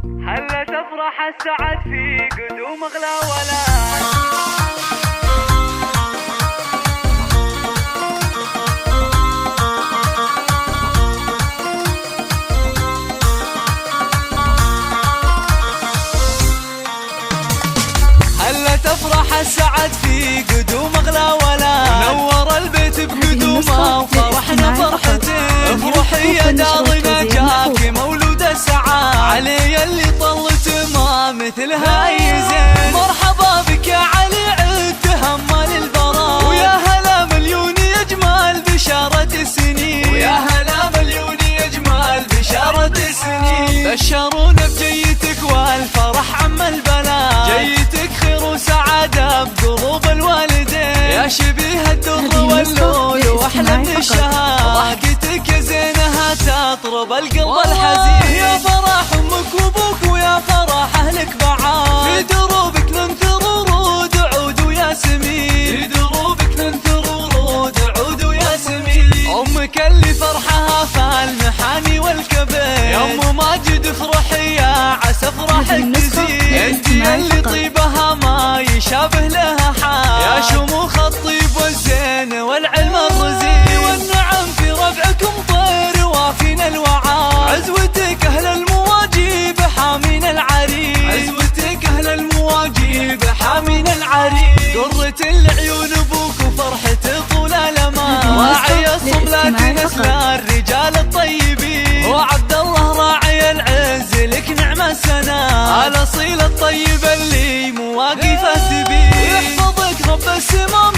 هلا تفرح السعد في قدوم اغلى ولد. هلا تفرح السعد في قدوم اغلى ولد، نور البيت بقدومه وفرحنا فرحته. افرحي يا دارنا جاكي مولود السعاد، علي اللي طلت ما مثلها اي زين. مرحبا بك يا علي عد تهمل البراء، ويا هلا مليون يجمال بشارة السنين، ويا هلا مليون يجمال بشارة السنين. بشرونا بجيتك والفرح عم البلاد، جيتك خير وسعادة بقلوب الوالدين. يا شبيه الدر واللول واحلى من الشهاد، ضحكتك يا زينها تطرب القلب الحزين. يا فرح امك وابوك ويا فرح اهلك بعاد، في دروبك ننثر ورود عود وياسمين، في دروبك ننثر ورود عود وياسمين. امك اللي فرحها فالمحاني والكبير، يا ام ماجد افرحي يا عسى افرحك تزيد. انت اللي طيبها ما يشابه لها حال، يا شموخ الطيب والزين والعلم الرزين. والنعم في ربعكم طير وافين الوعاد، عزوتك اهل المواجيب حامين العريس، عزوتك اهل المواجيب حامين العريس. قرة العيون ابوك وفرحته طول الامان، راعي الصبلات نسل الرجال الطيبين، وعبد الله راعي العز لك نعم السنة، الاصيل الطيب اللي مواقفه تبين. يحفظك رب السما